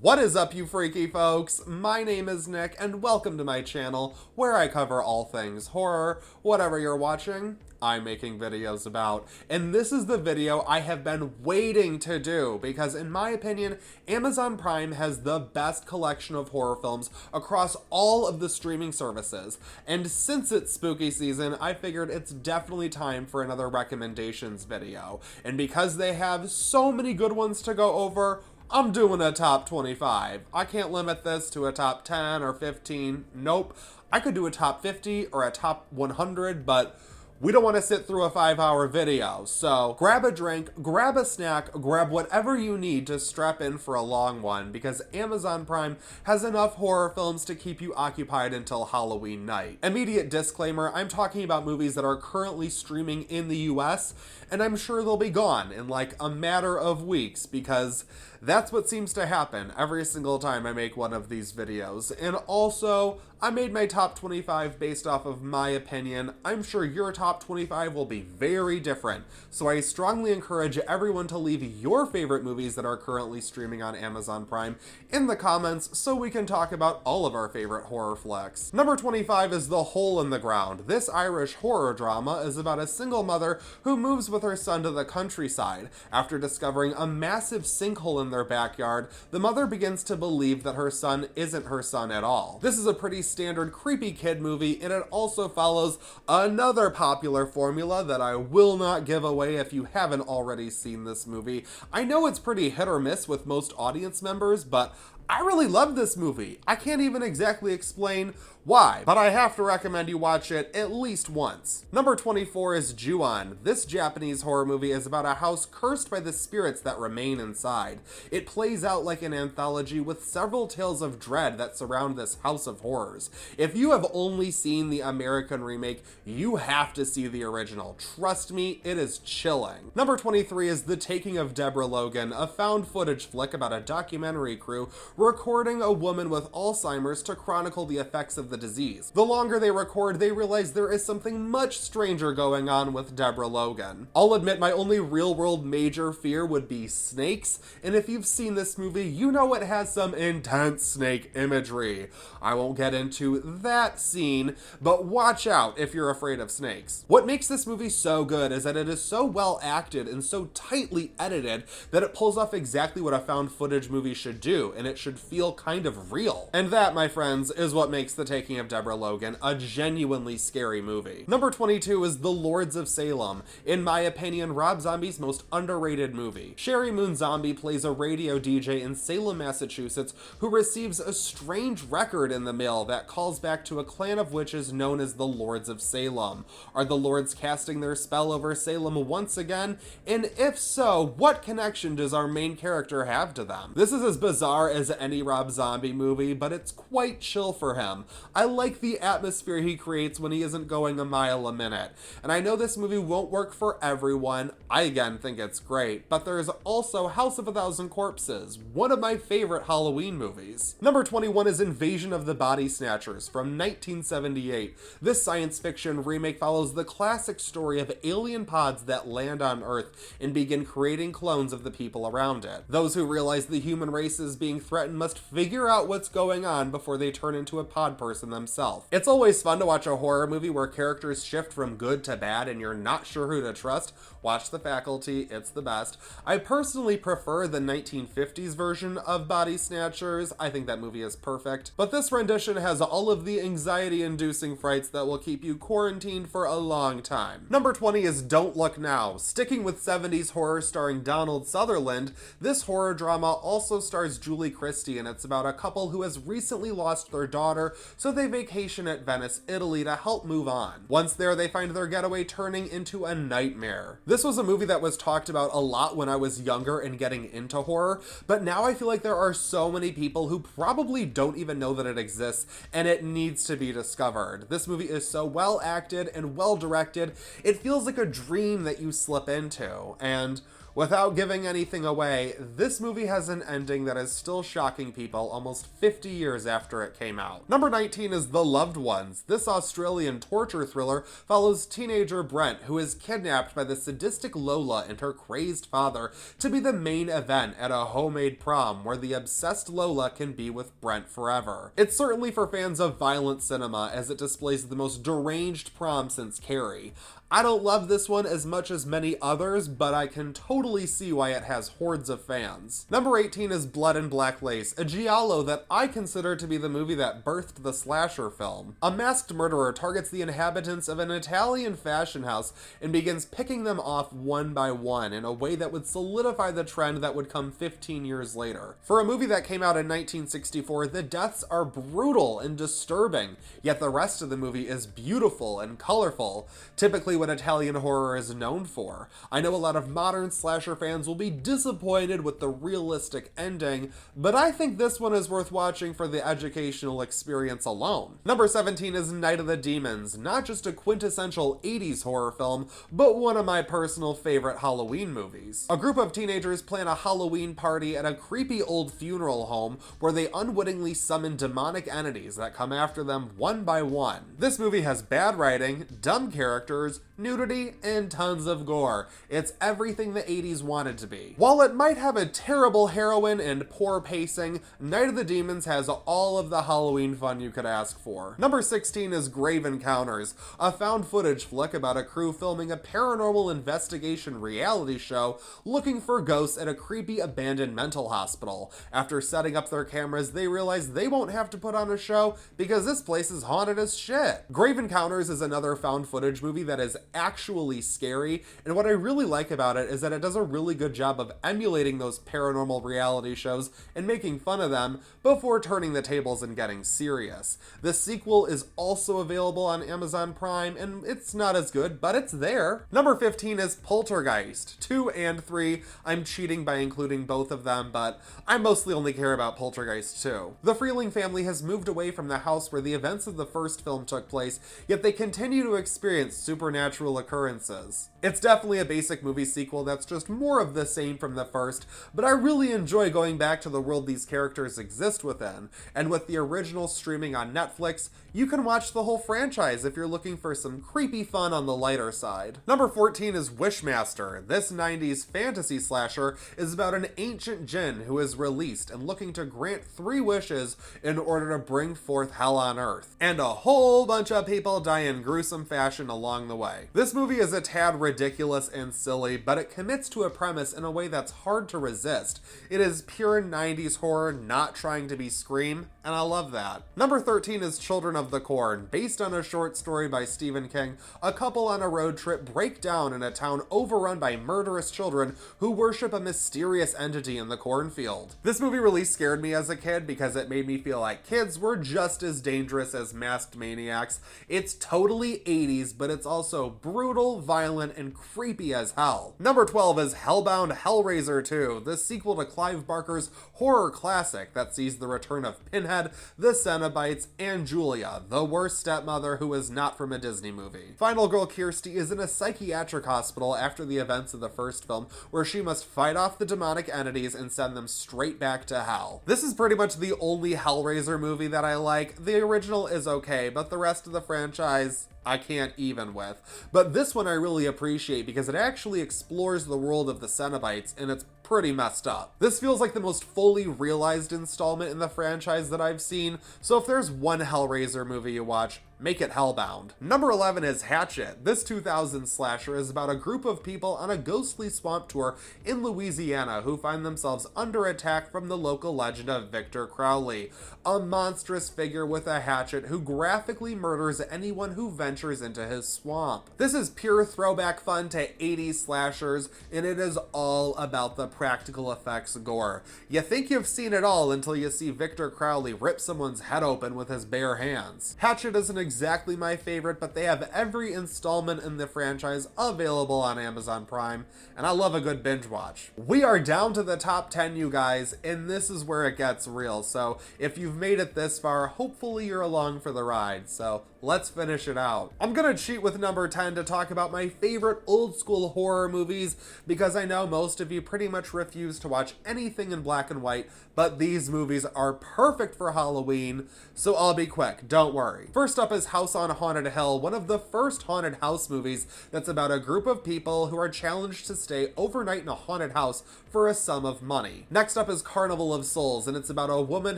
What is up, you freaky folks? My name is Nick, and welcome to my channel, where I cover all things horror. Whatever you're watching, I'm making videos about. And this is the video I have been waiting to do, because in my opinion, Amazon Prime has the best collection of horror films across all of the streaming services. And since it's spooky season, I figured it's definitely time for another recommendations video. And because they have so many good ones to go over, I'm doing a top 25. I can't limit this to a top 10 or 15. Nope. I could do a top 50 or a top 100, but we don't want to sit through a 5-hour video. So grab a drink, grab a snack, grab whatever you need to strap in for a long one, because Amazon Prime has enough horror films to keep you occupied until Halloween night. Immediate disclaimer, I'm talking about movies that are currently streaming in the US, and I'm sure they'll be gone in like a matter of weeks, because that's what seems to happen every single time I make one of these videos. And also, I made my top 25 based off of my opinion. I'm sure your top 25 will be very different, so I strongly encourage everyone to leave your favorite movies that are currently streaming on Amazon Prime in the comments so we can talk about all of our favorite horror flicks. Number 25 is The Hole in the Ground. This Irish horror drama is about a single mother who moves with her son to the countryside. After discovering a massive sinkhole in their backyard, the mother begins to believe that her son isn't her son at all. This is a pretty standard creepy kid movie, and it also follows another popular formula that I will not give away if you haven't already seen this movie. I know it's pretty hit or miss with most audience members, but I really love this movie. I can't even exactly explain why, but I have to recommend you watch it at least once. Number 24 is Ju-on. This Japanese horror movie is about a house cursed by the spirits that remain inside. It plays out like an anthology with several tales of dread that surround this house of horrors. If you have only seen the American remake, you have to see the original. Trust me, it is chilling. Number 23 is The Taking of Deborah Logan, a found footage flick about a documentary crew recording a woman with Alzheimer's to chronicle the effects of the disease. The longer they record, they realize there is something much stranger going on with Deborah Logan. I'll admit my only real-world major fear would be snakes, and if you've seen this movie, you know it has some intense snake imagery. I won't get into that scene, but watch out if you're afraid of snakes. What makes this movie so good is that it is so well acted and so tightly edited that it pulls off exactly what a found footage movie should do, and it should feel kind of real. And that, my friends, is what makes The Taking of Deborah Logan a genuinely scary movie. Number 22 is The Lords of Salem. In my opinion, Rob Zombie's most underrated movie. Sherry Moon Zombie plays a radio DJ in Salem, Massachusetts, who receives a strange record in the mail that calls back to a clan of witches known as the Lords of Salem. Are the Lords casting their spell over Salem once again? And if so, what connection does our main character have to them? This is as bizarre as any Rob Zombie movie, but it's quite chill for him. I like the atmosphere he creates when he isn't going a mile a minute. And I know this movie won't work for everyone. I again think it's great, but there's also House of a Thousand Corpses, one of my favorite Halloween movies. Number 21 is Invasion of the Body Snatchers from 1978. This science fiction remake follows the classic story of alien pods that land on Earth and begin creating clones of the people around it. Those who realize the human race is being threatened must figure out what's going on before they turn into a pod person themselves. It's always fun to watch a horror movie where characters shift from good to bad and you're not sure who to trust. Watch The Faculty, it's the best. I personally prefer the 1950s version of Body Snatchers. I think that movie is perfect. But this rendition has all of the anxiety-inducing frights that will keep you quarantined for a long time. Number 20 is Don't Look Now. Sticking with 70s horror starring Donald Sutherland, this horror drama also stars Julie Christie, and it's about a couple who has recently lost their daughter, so they vacation at Venice, Italy to help move on. Once there, they find their getaway turning into a nightmare. This was a movie that was talked about a lot when I was younger and getting into horror, but now I feel like there are so many people who probably don't even know that it exists, and it needs to be discovered. This movie is so well acted and well directed, it feels like a dream that you slip into, and Without giving anything away, this movie has an ending that is still shocking people almost 50 years after it came out. Number 19 is The Loved Ones. This Australian torture thriller follows teenager Brent, who is kidnapped by the sadistic Lola and her crazed father to be the main event at a homemade prom where the obsessed Lola can be with Brent forever. It's certainly for fans of violent cinema, as it displays the most deranged prom since Carrie. I don't love this one as much as many others, but I can totally see why it has hordes of fans. Number 18 is Blood and Black Lace, a giallo that I consider to be the movie that birthed the slasher film. A masked murderer targets the inhabitants of an Italian fashion house and begins picking them off one by one in a way that would solidify the trend that would come 15 years later. For a movie that came out in 1964, the deaths are brutal and disturbing, yet the rest of the movie is beautiful and colorful, typically what Italian horror is known for. I know a lot of modern slasher fans will be disappointed with the realistic ending, but I think this one is worth watching for the educational experience alone. Number 17 is Night of the Demons, not just a quintessential 80s horror film, but one of my personal favorite Halloween movies. A group of teenagers plan a Halloween party at a creepy old funeral home where they unwittingly summon demonic entities that come after them one by one. This movie has bad writing, dumb characters, nudity, and tons of gore. It's everything the 80s wanted to be. While it might have a terrible heroine and poor pacing, Night of the Demons has all of the Halloween fun you could ask for. Number 16 is Grave Encounters, a found footage flick about a crew filming a paranormal investigation reality show looking for ghosts at a creepy abandoned mental hospital. After setting up their cameras, they realize they won't have to put on a show because this place is haunted as shit. Grave Encounters is another found footage movie that is actually scary, and what I really like about it is that it does a really good job of emulating those paranormal reality shows and making fun of them before turning the tables and getting serious. The sequel is also available on Amazon Prime, and it's not as good, but it's there. Number 15 is Poltergeist. 2 and 3, I'm cheating by including both of them, but I mostly only care about Poltergeist 2. The Freeling family has moved away from the house where the events of the first film took place, yet they continue to experience supernatural occurrences. It's definitely a basic movie sequel that's just more of the same from the first, but I really enjoy going back to the world these characters exist within, and with the original streaming on Netflix, you can watch the whole franchise if you're looking for some creepy fun on the lighter side. Number 14 is Wishmaster. This 90s fantasy slasher is about an ancient jinn who is released and looking to grant 3 wishes in order to bring forth hell on earth. And a whole bunch of people die in gruesome fashion along the way. This movie is a tad ridiculous and silly, but it commits to a premise in a way that's hard to resist. It is pure 90s horror, not trying to be Scream, and I love that. Number 13 is Children of the Corn. Based on a short story by Stephen King, a couple on a road trip break down in a town overrun by murderous children who worship a mysterious entity in the cornfield. This movie really scared me as a kid because it made me feel like kids were just as dangerous as masked maniacs. It's totally 80s, but it's also brutal, violent, and creepy as hell. Number 12 is Hellbound Hellraiser 2, the sequel to Clive Barker's horror classic that sees the return of Pinhead, the Cenobites, and Julia, the worst stepmother who is not from a Disney movie. Final girl Kirsty is in a psychiatric hospital after the events of the first film, where she must fight off the demonic entities and send them straight back to hell. This is pretty much the only Hellraiser movie that I like. The original is okay, but the rest of the franchise, I can't even with. But this one I really appreciate because it actually explores the world of the Cenobites, and it's pretty messed up. This feels like the most fully realized installment in the franchise that I've seen, so if there's one Hellraiser movie you watch, make it Hellbound. Number 11 is Hatchet. This 2000 slasher is about a group of people on a ghostly swamp tour in Louisiana who find themselves under attack from the local legend of Victor Crowley, a monstrous figure with a hatchet who graphically murders anyone who ventures into his swamp. This is pure throwback fun to 80s slashers, and it is all about the practical effects gore. You think you've seen it all until you see Victor Crowley rip someone's head open with his bare hands. Hatchet isn't exactly my favorite, but they have every installment in the franchise available on Amazon Prime, and I love a good binge watch. We are down to the top 10, you guys, and this is where it gets real. So if you've made it this far, hopefully you're along for the ride. So let's finish it out. I'm gonna cheat with number 10 to talk about my favorite old school horror movies, because I know most of you pretty much refuse to watch anything in black and white, but these movies are perfect for Halloween, so I'll be quick, don't worry. First up is House on Haunted Hill, one of the first haunted house movies that's about a group of people who are challenged to stay overnight in a haunted house for a sum of money. Next up is Carnival of Souls, and it's about a woman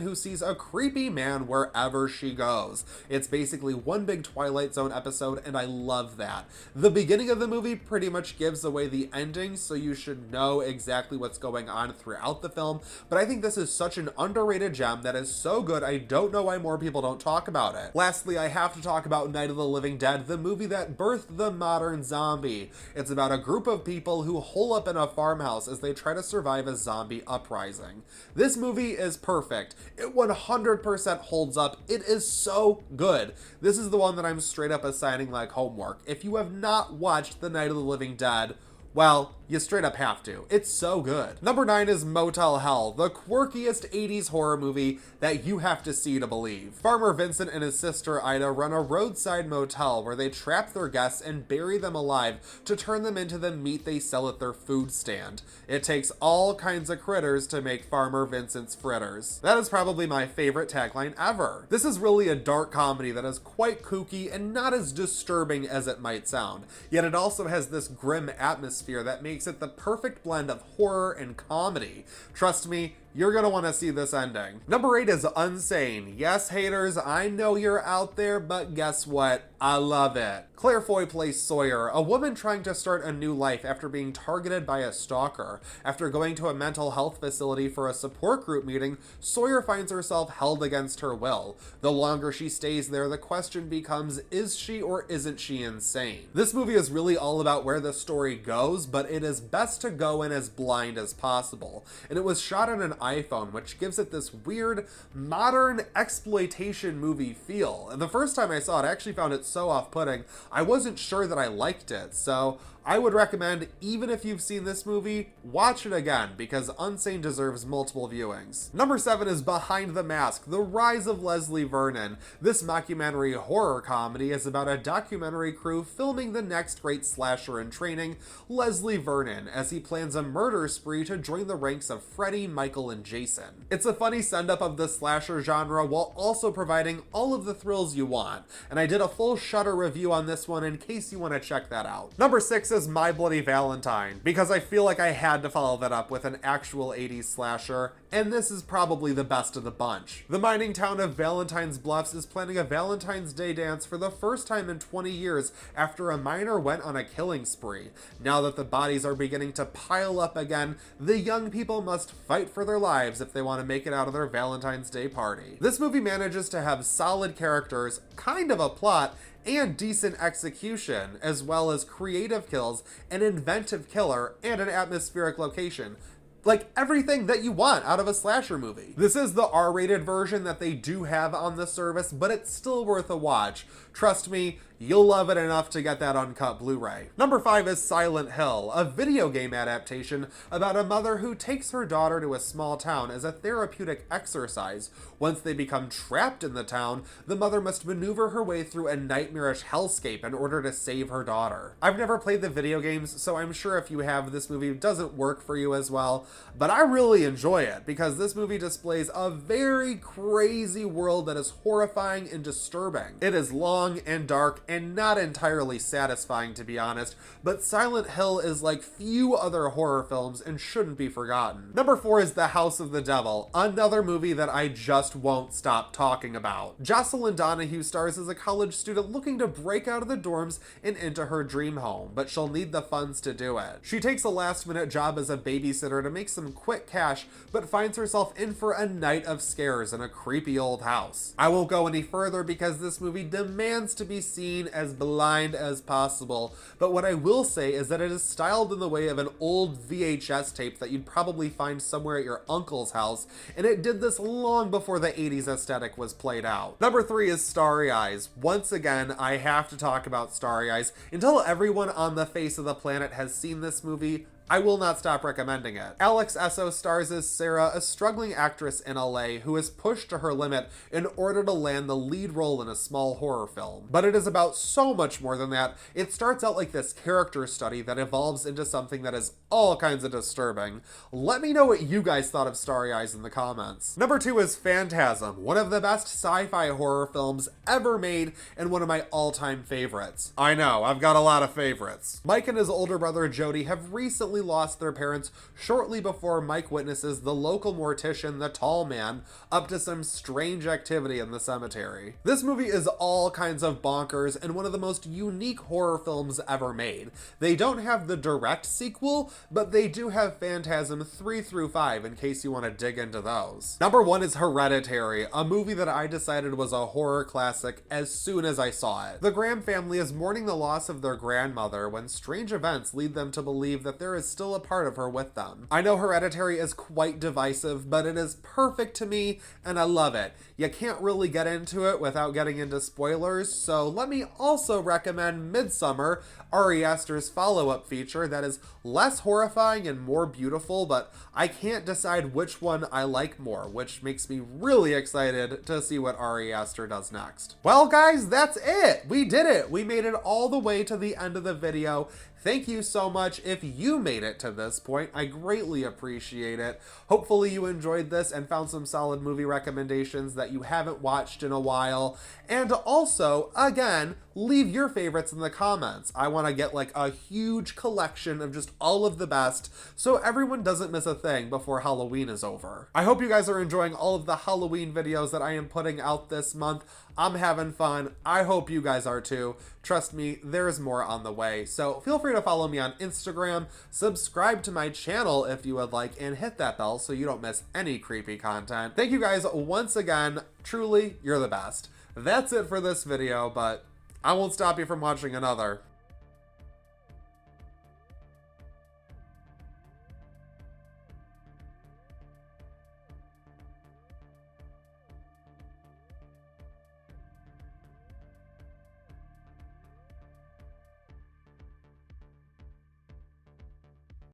who sees a creepy man wherever she goes. It's basically one big Twilight Zone episode, and I love that. The beginning of the movie pretty much gives away the ending, so you should know exactly what's going on throughout the film, but I think this is such an underrated gem that is so good I don't know why more people don't talk about it. Lastly, I have to talk about Night of the Living Dead, the movie that birthed the modern zombie. It's about a group of people who hole up in a farmhouse as they try to survive a zombie uprising. This movie is perfect. It 100% holds up. It is so good. This is the one that I'm straight up assigning like homework. If you have not watched The Night of the Living Dead, well, you straight up have to. It's so good. Number 9 is Motel Hell, the quirkiest 80s horror movie that you have to see to believe. Farmer Vincent and his sister Ida run a roadside motel where they trap their guests and bury them alive to turn them into the meat they sell at their food stand. It takes all kinds of critters to make Farmer Vincent's fritters. That is probably my favorite tagline ever. This is really a dark comedy that is quite kooky and not as disturbing as it might sound, yet it also has this grim atmosphere that makes it the perfect blend of horror and comedy. Trust me, you're gonna want to see this ending. Number 8 is Unsane. Yes, haters, I know you're out there, but guess what? I love it. Claire Foy plays Sawyer, a woman trying to start a new life after being targeted by a stalker. After going to a mental health facility for a support group meeting, Sawyer finds herself held against her will. The longer she stays there, the question becomes, is she or isn't she insane? This movie is really all about where the story goes, but it is best to go in as blind as possible. And it was shot on an iPhone, which gives it this weird, modern exploitation movie feel. And the first time I saw it, I actually found it so off-putting, I wasn't sure that I liked it. So I would recommend, even if you've seen this movie, watch it again, because Unsane deserves multiple viewings. Number 7 is Behind the Mask, The Rise of Leslie Vernon. This mockumentary horror comedy is about a documentary crew filming the next great slasher in training, Leslie Vernon, as he plans a murder spree to join the ranks of Freddy, Michael, and Jason. It's a funny send-up of the slasher genre while also providing all of the thrills you want, and I did a full Shudder review on this one in case you want to check that out. Number 6 is My Bloody Valentine, because I feel like I had to follow that up with an actual 80s slasher, and this is probably the best of the bunch. The mining town of Valentine's Bluffs is planning a Valentine's Day dance for the first time in 20 years after a miner went on a killing spree. Now that the bodies are beginning to pile up again, the young people must fight for their lives if they want to make it out of their Valentine's Day party. This movie manages to have solid characters, kind of a plot, and decent execution, as well as creative kills, an inventive killer, and an atmospheric location. Like everything that you want out of a slasher movie. This is the R-rated version that they do have on the service, but it's still worth a watch. Trust me, you'll love it enough to get that uncut Blu-ray. Number 5 is Silent Hill, a video game adaptation about a mother who takes her daughter to a small town as a therapeutic exercise. Once they become trapped in the town, the mother must maneuver her way through a nightmarish hellscape in order to save her daughter. I've never played the video games, so I'm sure if you have, this movie doesn't work for you as well, but I really enjoy it because this movie displays a very crazy world that is horrifying and disturbing. It is long and dark and not entirely satisfying, to be honest, but Silent Hill is like few other horror films and shouldn't be forgotten. Number 4 is The House of the Devil, another movie that I just won't stop talking about. Jocelyn Donahue stars as a college student looking to break out of the dorms and into her dream home, but she'll need the funds to do it. She takes a last-minute job as a babysitter to make some quick cash, but finds herself in for a night of scares in a creepy old house. I won't go any further because this movie demands to be seen seen as blind as possible, but what I will say is that it is styled in the way of an old VHS tape that you'd probably find somewhere at your uncle's house, and it did this long before the 80s aesthetic was played out. Number 3 is Starry Eyes. Once again, I have to talk about Starry Eyes. Until everyone on the face of the planet has seen this movie, I will not stop recommending it. Alex Esso stars as Sarah, a struggling actress in LA who is pushed to her limit in order to land the lead role in a small horror film. But it is about so much more than that. It starts out like this character study that evolves into something that is all kinds of disturbing. Let me know what you guys thought of Starry Eyes in the comments. Number 2 is Phantasm, one of the best sci-fi horror films ever made and one of my all-time favorites. I know, I've got a lot of favorites. Mike and his older brother Jody have recently lost their parents shortly before Mike witnesses the local mortician, the Tall Man, up to some strange activity in the cemetery. This movie is all kinds of bonkers and one of the most unique horror films ever made. They don't have the direct sequel, but they do have Phantasm 3 through 5 in case you want to dig into those. Number 1 is Hereditary, a movie that I decided was a horror classic as soon as I saw it. The Graham family is mourning the loss of their grandmother when strange events lead them to believe that there is still a part of her with them. I know Hereditary is quite divisive, but it is perfect to me and I love it. You can't really get into it without getting into spoilers, so let me also recommend Midsommar, Ari Aster's follow-up feature that is less horrifying and more beautiful, but I can't decide which one I like more, which makes me really excited to see what Ari Aster does next. Well guys, that's it! We did it! We made it all the way to the end of the video. Thank you so much if you made it to this point. I greatly appreciate it. Hopefully you enjoyed this and found some solid movie recommendations that you haven't watched in a while. And also, again, leave your favorites in the comments. I want to get like a huge collection of just all of the best so everyone doesn't miss a thing before Halloween is over. I hope you guys are enjoying all of the Halloween videos that I am putting out this month. I'm having fun. I hope you guys are too. Trust me, there's more on the way. So feel free to follow me on Instagram, subscribe to my channel if you would like, and hit that bell so you don't miss any creepy content. Thank you guys once again. Truly, you're the best. That's it for this video, but I won't stop you from watching another.